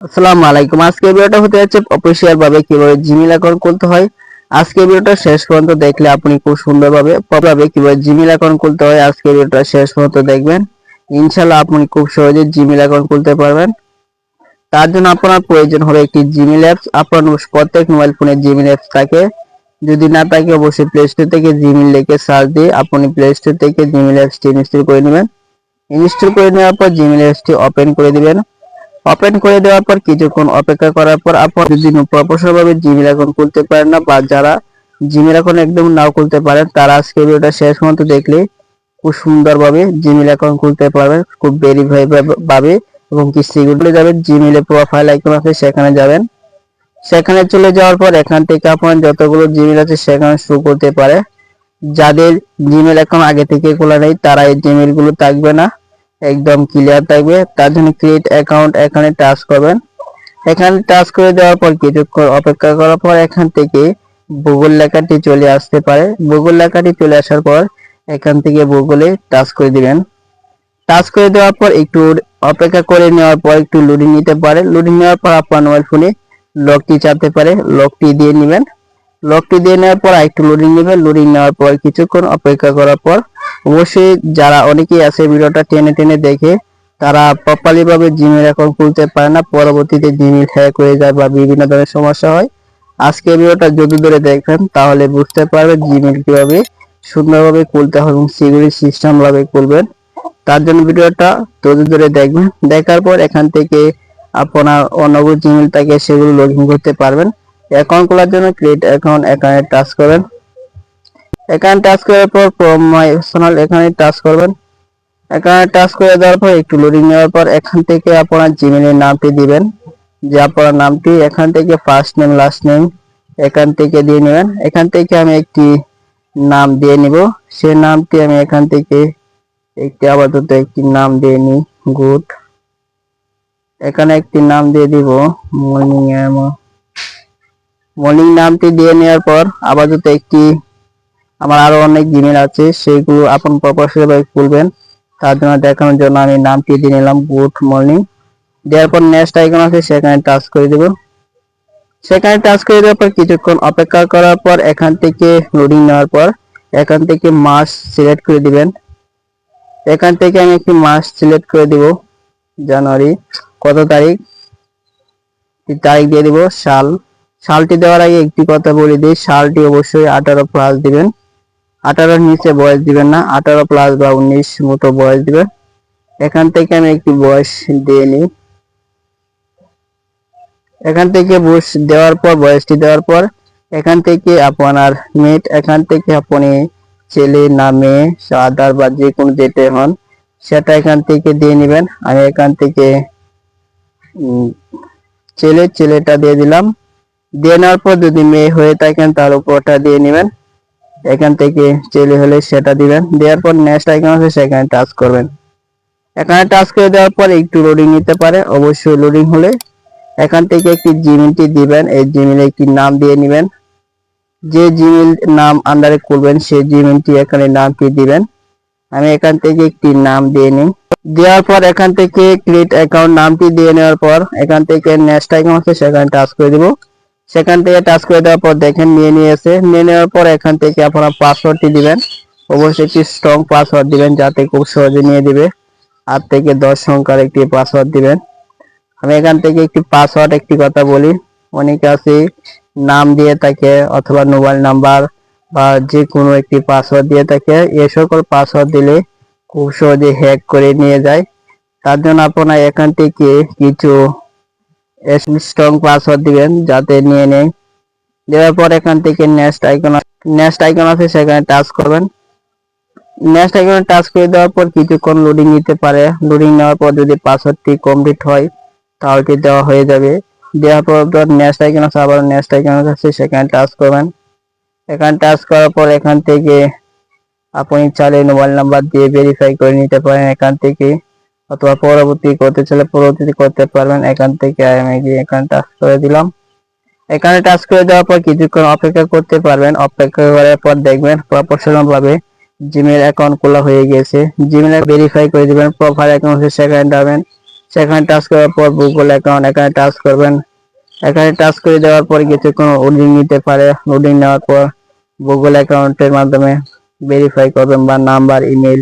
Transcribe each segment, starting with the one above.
আসসালামু আলাইকুম। আজকে ভিডিওটা হতে যাচ্ছে অফিসিয়াল ভাবে কিভাবে জিমেইল অ্যাকাউন্ট খুলতে হয়। আজকে ভিডিওটা শেষ পর্যন্ত দেখলে আপনি খুব সুন্দরভাবে ভাবে কিভাবে জিমেইল অ্যাকাউন্ট খুলতে হয় আজকে ভিডিওটা শেষ পর্যন্ত দেখবেন। ইনশাআল্লাহ আপনি খুব সহজে জিমেইল অ্যাকাউন্ট খুলতে পারবেন। তার জন্য আপনার প্রয়োজন হবে একটি জিমেইল অ্যাপস। আপনার প্রত্যেক মোবাইল ফোনে জিমেইল অ্যাপস থাকে। যদি না থাকে অবশ্যই প্লে স্টোর থেকে জিমেইল লিখে সার্চ দিয়ে আপনি প্লে স্টোর থেকে জিমেইল অ্যাপসটি ইনস্টল করে নেবেন। ইনস্টল করে নেওয়ার পর জিমেইল অ্যাপসটি ওপেন করে দিবেন। ওপেন করে দেওয়ার পর কিছুক্ষণ অপেক্ষা করার পর আপনি যদি প্রফেশনালভাবে জিমেইল অ্যাকাউন্ট খুলতে পারেন না বা যারা জিমেইল অ্যাকাউন্ট একদম নাও খুলতে পারেন তারা আজকে ভিডিওটা শেষ পর্যন্ত দেখলে খুব সুন্দরভাবে জিমেইল অ্যাকাউন্ট খুলতে পারবেন খুব ভেরিফাই ভাবে এবং কি সিকিউরিটি যাবেন জিমেইলে প্রোফাইল আইকন আছে সেখানে যাবেন। সেখানে চলে যাওয়ার পর এখান থেকে আপনার যতগুলো জিমেইল আছে সেখানে শো করতে পারে। যাদের জিমেইল অ্যাকাউন্ট আগে থেকে খোলা নেই তারা এই জিমেইল গুলো থাকবে না, একদম ক্লিয়ার থাকবে। তার জন্য ক্রিয়েট অ্যাকাউন্ট এখানে টাচ করবেন। এখানে টাচ করে দেওয়ার পর কিছুক্ষণ অপেক্ষা করার পর এখান থেকে গুগল লেখাটি চলে আসতে পারে। গুগল লেখাটি চলে আসার পর এখান থেকে গুগলে টাচ করে দিবেন। টাচ করে দেওয়ার পর একটু অপেক্ষা করে নেওয়ার পর একটু লোডিং নিতে পারে। লোডিং নেওয়ার পর আপনার মোবাইল ফোনে লকটি চাপতে পারে, লকটি দিয়ে নেবেন। লকটি দিয়ে নেওয়ার পর একটু লোডিং নেবেন। লোডিং নেওয়ার পর কিছুক্ষণ অপেক্ষা করার পর অবশ্যই যারা অনেকেই আছে ভিডিওটা টেনে টেনে দেখে তারা প্রপারলি ভাবে জিমেইল অ্যাকাউন্ট খুলতে পারে না, পরবর্তীতে জিমেইল হ্যাক হয়ে যায় বা বিভিন্ন ধরনের সমস্যা হয়। আজকে ভিডিওটা যদি ধরে দেখবেন তাহলে বুঝতে পারবেন জিমেইল কিভাবে সুন্দরভাবে খুলতে হবে এবং সিকিউরিটি সিস্টেম ভাবে খুলবেন। তার জন্য ভিডিওটা ধৈর্য ধরে দেখবেন। দেখার পর এখান থেকে আপনার অন্যগুলো জিমেইল থাকে সেগুলো লগ ইন করতে পারবেন। অ্যাকাউন্ট খোলার জন্য ক্রিয়েট অ্যাকাউন্ট এখানে টাচ করবেন। এখানে টাচ করার পর ফ্রম মাই পার্সোনাল এখানে টাচ করবেন। এখানে টাচ করে দেওয়ার পর একটু লোডিং নেওয়ার পর এখান থেকে আপনার জিমেইলের নামটি দিবেন। যে আপনার নামটি এখান থেকে ফার্স্ট নেম লাস্ট নেম এখান থেকে দিয়ে নেবেন। এখান থেকে আমি একটি নাম দিয়ে নিব। সেই নামটি আমি এখান থেকে আপাতত একটি নাম দিয়ে নিই, গুড। এখানে একটি নাম দিয়ে দিব মর্নিং। মর্নিং নামটি দিয়ে নেওয়ার পর আপাতত একটি আমার আরো অনেক জিমেইল আছে সেগুলো আপন প্রফেশনাল খুলবেন। তার জন্য দেখানোর জন্য আমি নামটি দিয়ে নিলাম গুড মর্নিং। দেওয়ার পর নেক্সট আইকন আছে সেখানে টাচ করে দেব। সেখানে টাচ করে দেওয়ার পর কিছুক্ষণ অপেক্ষা করার পর এখান থেকে লোডিং নেওয়ার পর এখান থেকে মাস সিলেক্ট করে দিবেন। এখান থেকে আমি একটি মাস সিলেক্ট করে দিব, জানুয়ারি কত তারিখ, তারিখ দিয়ে দিব সাল। সালটি দেওয়ার আগে একটি কথা বলে দিই, সালটি অবশ্যই 18+ দিবেন। 18-র নিচে বয়স দিবেন না, 18+ বা 19 মতো বয়স দিবেন। এখান থেকে আমি একটি বয়স দিয়ে নিই। এখান থেকে বয়স দেওয়ার পর বয়সটি দেওয়ার পর এখান থেকে আপনার নেট এখান থেকে আপনি ছেলে না মেয়ে আধার বা যে কোনো যেটা হন সেটা এখান থেকে দিয়ে নেবেন। আমি এখান থেকে ছেলেটা দিয়ে দিলাম। দিয়ে নেওয়ার পর যদি মেয়ে হয়ে থাকেন তার উপরটা দিয়ে নেবেন। এখান থেকে ছেলে হলে সেটা দিবেন। দেওয়ার পর নেক্সট আইকন আছে সেখানে টাচ করবেন। এখানে টাচ করে দেওয়ার পর একটু লোডিং নিতে পারে, অবশ্যই লোডিং হলে এখান থেকে একটি জিমেইলটি দিবেন। এই জিমেইলে একটি নাম দিয়ে নেবেন। যে জিমেইল নাম আন্ডারে খুলবেন সেই জিমেইলটি এখানে নামটি দিবেন। আমি এখান থেকে একটি নাম দিয়ে নিই। দেওয়ার পর এখান থেকে ক্রিয়েট অ্যাকাউন্ট নামটি দিয়ে নেওয়ার পর এখান থেকে নেক্সট আইকন আছে সেখানে টাচ করে দিব। সেখান থেকে টাচ করে দেওয়ার পর দেখেন নিয়ে নিয়েছে। নিয়ে নেওয়ার পর এখান থেকে আপনারা পাসওয়ার্ডটি দিবেন। অবশ্যই একটি স্ট্রং পাসওয়ার্ড দিবেন যাতে খুব সহজে নিয়ে দিবে। 8 থেকে 10 সংখ্যার একটি পাসওয়ার্ড দিবেন। আমি এখান থেকে একটি পাসওয়ার্ড একটি কথা বলি, অনেকে আছে নাম দিয়ে থাকে অথবা মোবাইল নাম্বার বা যে কোনো একটি পাসওয়ার্ড দিয়ে থাকে। এই সকল পাসওয়ার্ড দিলে খুব সহজে হ্যাক করে নিয়ে যায়। তার জন্য আপনারা এখান থেকে কিছু স্ট্রং পাসওয়ার্ড দিবেন যাতে নিয়ে নেয়। দেওয়ার পর এখান থেকে নেক্সট আইকন আছে সেখানে টাচ করবেন। নেক্সট আইকনে টাচ করে দেওয়ার পর কিছুক্ষণ লোডিং নিতে পারে। লোডিং নেওয়ার পর যদি পাসওয়ার্ডটি কমপ্লিট হয় তাহলে দেওয়া হয়ে যাবে। দেওয়ার পর নেক্সট আইকন আছে, আবার নেক্সট আইকন আছে সেখানে টাচ করবেন। এখানে টাচ করার পর এখান থেকে আপনি চাইলে মোবাইল নাম্বার দিয়ে ভেরিফাই করে নিতে পারেন এখান থেকে, অথবা পরবর্তী করতে চাইলে পরবর্তী করতে পারবেন। এখান থেকে আমি এখানে টাচ করে দিলাম। এখানে টাচ করে দেওয়ার পর কিছুক্ষণ অপেক্ষা করতে পারবেন। অপেক্ষা করার পর দেখবেন প্রফেশনাল ভাবে জিমেইল অ্যাকাউন্ট খোলা হয়ে গেছে। জিমেইল ভেরিফাই করে দিবেন। প্রোফাইল অ্যাকাউন্ট সেখানে যাবেন। সেখানে টাচ করার পর গুগল অ্যাকাউন্ট এখানে টাচ করবেন। এখানে টাচ করে দেওয়ার পর কিছুক্ষণ লোডিং নিতে পারে। লোডিং নেওয়ার পর গুগল অ্যাকাউন্টের মাধ্যমে ভেরিফাই করবেন বা নাম্বার ইমেল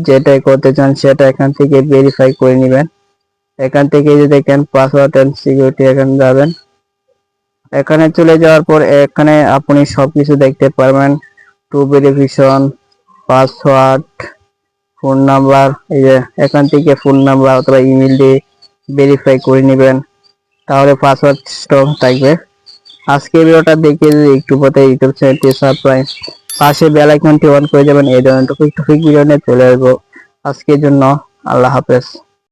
যেটাই করতে চান সেটা এখান থেকে ভেরিফাই করে নেবেন। এখান থেকে যে দেখেন পাসওয়ার্ড এন্ড সিকিউরিটি, এখানে যাবেন। এখানে চলে যাওয়ার পর এখানে আপনি সবকিছু দেখতে পারবেন, two verification, password, phone number. এই যে এখান থেকে ফোন নাম্বার অথবা ইমেল দিয়ে ভেরিফাই করে নেবেন, তাহলে পাসওয়ার্ড স্ট্রং থাকবে। আজকে ভিডিওটা দেখে যদি একটু পথে ইউটিউব চ্যানেলটি সাবস্ক্রাইব, পাশে বেল আইকনটি অন করে যাবেন। এই ধরনের টপিক ভিডিও নিয়ে চলে আসবো। আজকের জন্য আল্লাহ হাফেজ।